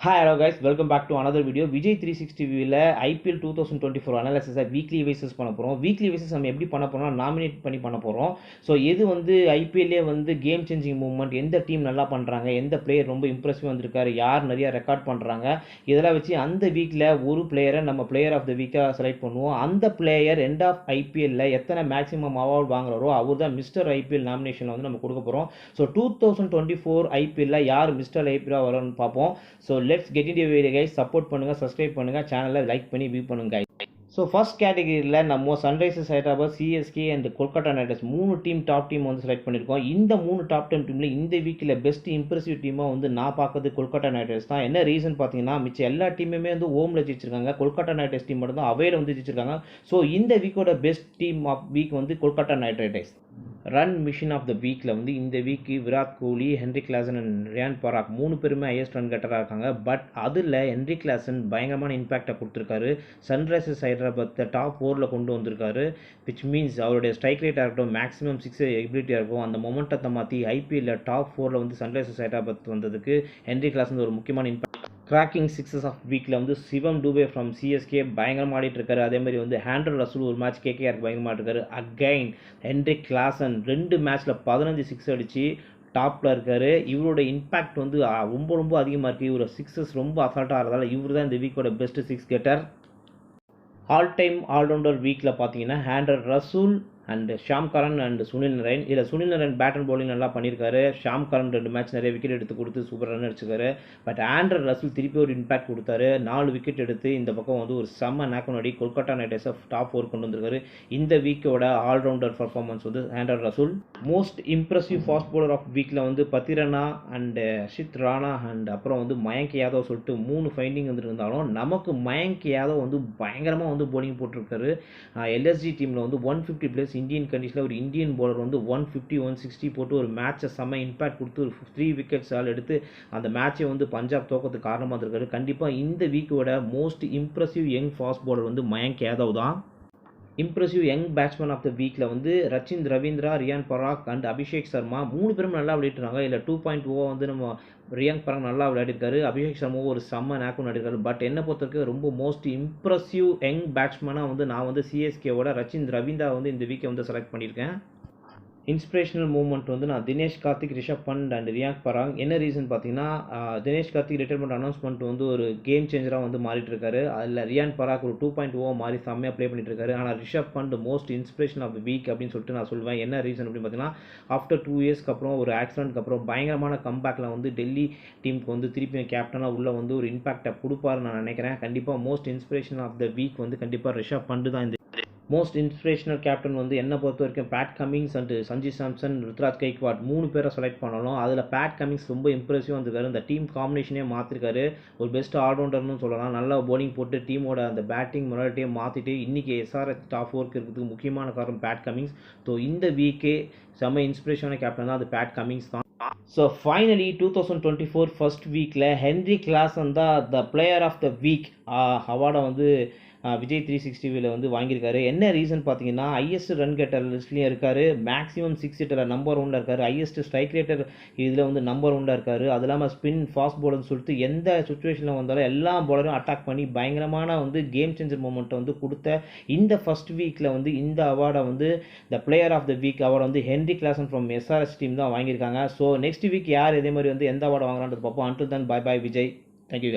Hi, hello guys, welcome back to another video. Vijay 360 வியூவில் IPL 2024 அனாலிசிஸை weekly vices பண்ண போகிறோம். Weekly vices நம்ம எப்படி பண்ண போகிறோம்னா நாமினேட் பண்ணி பண்ண போகிறோம். ஸோ எது வந்து ஐபிஎல்லே வந்து கேம் சேஞ்சிங் மூவ்மெண்ட், எந்த டீம் நல்லா பண்ணுறாங்க, எந்த பிளேயர் ரொம்ப இம்ப்ரெசிவ் வந்திருக்காரு, யார் நிறையா ரெக்கார்ட் பண்ணுறாங்க, இதெல்லாம் வச்சு அந்த வீக்கில் ஒரு பிளேயரை நம்ம பிளேயர் ஆஃப் த வீக்காக செலக்ட் பண்ணுவோம். அந்த பிளேயர் எண்ட் ஆஃப் ஐபிஎல்ல எத்தனை மேக்ஸிமம் அவார்ட் வாங்குறாரோ அவர் தான் மிஸ்டர் ஐபிஎல் நாமினேஷனில் வந்து நம்ம கொடுக்க போகிறோம். ஸோ 2024 ஐபிஎல்ல யார் மிஸ்டர் ஐபிஎல் வரோன்னு பார்ப்போம். So let's get into video guys. Support பண்ணுங்கள், சப்ஸ்கிரைப் பண்ணுங்கள், சேனலை லைக் பண்ணி வியூ பண்ணுங்க கைஸ். ஸோ ஃபர்ஸ்ட் கேட்டகரியில் நம்ம Sunrisers Hyderabad, CSK and Kolkata Knight Riders 3 top team வந்து செலக்ட் பண்ணியிருக்கோம். இந்த 3 டாப் 10 டீமில் இந்த வீக்கில் பெஸ்ட் இம்ப்ரெசிவ் டீமாக வந்து நான் பார்க்கறது கொல்கட்டா நைட் ரைடர்ஸ் தான். என்ன ரீசன் பார்த்தீங்கன்னா மிச்சம் எல்லா டீமுமே வந்து ஹோமில் ஜெயிச்சிருக்காங்க, கொல்கட்டா நைட் ரைடர்ஸ் டீம் மட்டும் தான் அவையில் வந்து ஜெயிச்சிருக்காங்க. ஸோ இந்த வீக்கோட பெஸ்ட் டீம் ஆஃப் வீக் வந்து Kolkata Knight Riders. Run machine of the வீக்கில் வந்து இந்த week Virat Kohli, Henry Klaasen and Riyan Parag 3 பேருமே ஹையஸ்ட் ரன் கட்டராக இருக்காங்க. பட் அதில் ஹென்ரி கிளாசன் பயங்கரமான இம்பாக்டை கொடுத்துருக்காரு. சன்ரைசர்ஸ் ஹைதராபாத்தை டாப் 4 கொண்டு வந்திருக்காரு. விச் மீன்ஸ் அவருடைய ஸ்ட்ரைக் ரேட்டாக இருக்கட்டும், மேக்ஸிமம் 6 எபிலிட்டியாக இருக்கும், அந்த மொமெண்டத்தை மாற்றி ஐபிஎல்ல டாப் 4 வந்து சன்ரைசர்ஸ் ஹைதராபாத் வந்ததுக்கு ஹென்ரி கிளாசன் ஒரு முக்கியமான இம்பாக்ட். கிராக்கிங் சிக்ஸஸ் ஆஃப் வீக்கில் வந்து சிவம் டூபே ஃப்ரம் சிஎஸ்கே பயங்கரமாக ஆடிட்டு இருக்காரு. அதே மாதிரி வந்து ஹேண்டர் ரசூல் ஒரு மேட்ச் கேகேஆருக்கு பயங்கரமாக இருக்காரு. அகைன் ஹென்ரி கிளாசன் 2 மேட்ச்சில் 15 சிக்ஸ் அடித்து டாப்பில் இருக்காரு. இவரோட இம்பாக்ட் வந்து ரொம்ப அதிகமாக இருக்குது. இவரோட சிக்ஸஸ் ரொம்ப அசால்ட்டாக ஆகிறதால இவர் தான் இந்த வீக்கோட best six getter. All time allrounder வீக்கில் பார்த்தீங்கன்னா Andre Russell and Sam Curran and Sunil Narine. இதில் Sunil Narine bat and bowling நல்லா பண்ணியிருக்காரு. ஷாம் கரன் 2 மேட்ச் நிறைய விக்கெட் எடுத்து கொடுத்து சூப்பர் ரன் அடிச்சிருக்காரு. பட் ஆண்ட்ரர் ரசூல் திருப்பி ஒரு இம்பாக்ட் கொடுத்தாரு. 4 விக்கெட் எடுத்து இந்த பக்கம் வந்து ஒரு செம்ம நாக்கனடி கொல்கட்டா நைட் ரைடர்ஸை டாப் 4 கொண்டு வந்திருக்காரு. இந்த வீக்கோட ஆல்ரவுண்டர் பர்ஃபார்மன்ஸ் வந்து Andre Russell. Most impressive fast bowler of வீக்கில் வந்து பத்திரனா அண்ட் ஷித் ராணா அண்ட் அப்புறம் வந்து மயங்க் யாதவ் சொல்லிட்டு 3 ஃபைண்டிங் வந்துருந்தாலும் நமக்கு மயங்க் யாதவ் வந்து பயங்கரமாக வந்து பவுலிங் போட்டிருக்காரு. எல்எஸ்ஜி டீமில் வந்து 150 பிளஸ் இந்தியன் கண்டிஷனில் ஒரு இந்தியன் பவுலர் வந்து 150 160 போட்டு ஒரு மேட்சை செம்ம இம்பாக்ட் கொடுத்து ஒரு 3 விக்கெட்ஸ் எடுத்து அந்த மேட்சை வந்து பஞ்சாப் தோக்கத்துக்கு காரணமாக இருக்காரு. கண்டிப்பாக இந்த வீக்கோட most impressive young fast bowler வந்து மயங்க் யாதவ் தான். Impressive young batsman of the வீக்கில் வந்து ரச்சின் ரவீந்திரா, ரியான் பராக் அண்ட் அபிஷேக் சர்மா 3 பேரும் நல்லா விளையாடுறாங்க. இல்லை 2.0 வந்து நம்ம ரியான் பராக் நல்லா விளையாடிருக்காரு. அபிஷேக் சர்மாவும் ஒரு செம்ம நேக்கும் நடிக்காரு. பட் என்னை பொறுத்தவரைக்கும் ரொம்ப மோஸ்ட் இம்ப்ரெசிவ் யங் பேட்ஸ்மேனாக வந்து நான் வந்து சிஎஸ்கேவோட ரச்சின் ரவீந்திரா வந்து இந்த வீக்கை வந்து செலக்ட் பண்ணியிருக்கேன். இன்ஸ்பிரேஷனல் மூவ்மெண்ட் வந்து நான் தினேஷ் கார்த்திக், ரிஷப் பண்ட் அண்ட் ரியான் பராக். என்ன ரீசன் பார்த்தீங்கன்னா தினேஷ் கார்த்திக் ரிட்டைர்மெண்ட் அனௌன்ஸ்மெண்ட் வந்து ஒரு கேம் சேஞ்சராக வந்து மாறிட்டு இருக்காரு. அதில் ரியான் பராக் ஒரு 2.0 மாதிரி செம்மையாக ப்ளே பண்ணிட்டு இருக்காரு. ஆனால் Rishabh Pant most inspiration of the week அப்படின்னு சொல்லிட்டு நான் சொல்லுவேன். என்ன ரீசன் அப்படின்னு பார்த்தீங்கன்னா ஆஃப்டர் 2 இயர்ஸ்க்கு அப்புறம் ஒரு ஆக்சிடென்ட்க்கு அப்புறம் பயங்கரமான கம்பேக்கில் வந்து டெல்லி டீமுக்கு வந்து திருப்பி கேப்டனாக உள்ள வந்து ஒரு இம்பாக்டை கொடுப்பாருன்னு நான் நினைக்கிறேன். கண்டிப்பாக most inspiration of the week வந்து கண்டிப்பாக ரிஷப் பண்ட் தான். இந்த மோஸ்ட் இன்ஸ்பிரேஷனல் கேப்டன் வந்து என்னை பொறுத்த வரைக்கும் bad Cummins and Sanju Samson, Ruturaj Gaikwad 3 பேரை செலக்ட் பண்ணணும். அதில் பேட் கமிங்ஸ் ரொம்ப இம்ப்ரெசிவாக இருந்திருக்காரு. இந்த டீம் காம்பினேஷனே மாற்றிருக்காரு. ஒரு பெஸ்ட் ஆல்ரவுண்டர்னு சொல்லலாம். நல்லா போலிங் போட்டு டீமோட அந்த பேட்டிங் மொராலிட்டியை மாற்றிட்டு இன்றைக்கி எஸ்ஆர்எச் டாப் 4 இருக்கிறதுக்கு முக்கியமான காரணம் பேட் கமிங்ஸ். ஸோ இந்த வீக்கே செம்ம இன்ஸ்பிரேஷனான கேப்டன் தான் அது பேட் கமிங்ஸ் தான். ஸோ ஃபைனலி 2024 ஃபர்ஸ்ட் வீக்கில் ஹென்ரி கிளாசன் தான் the player of the week அவார்டை வந்து விஜய் 360 வந்து வாங்கியிருக்காரு. என்ன ரீசன் பார்த்தீங்கன்னா ஹையஸ்ட் ரன் கெட்டர் லிஸ்ட்லேயும் இருக்கார், மேக்ஸிமம் 6 ஹிட்டர் நம்பர் 1 இருக்கார், ஹையஸ்ட் ஸ்ட்ரைக் ரேட்டர் இதில் வந்து நம்பர் 1 இருக்கார். அது இல்லாமல் ஸ்பின் ஃபாஸ்ட் பவுலர்னு சொல்லிட்டு எந்த சுச்சுவேஷனில் வந்தாலும் எல்லா பவுலரும் அட்டாக் பண்ணி பயங்கரமான வந்து கேம் சேஞ்சர் மூமெண்ட்டை வந்து கொடுத்த இந்த ஃபர்ஸ்ட் வீக்கில் வந்து இந்த அவார்டை வந்து the player of the week அவார்டை வந்து Henry Klaasen from SRH team தான் வாங்கியிருக்காங்க. ஸோ நெக்ஸ்ட் வீக் யார் இதே மாதிரி வந்து எந்த அவார்டை வாங்குறான்றது பார்ப்போம். Until then bye bye Vijay. Thank you.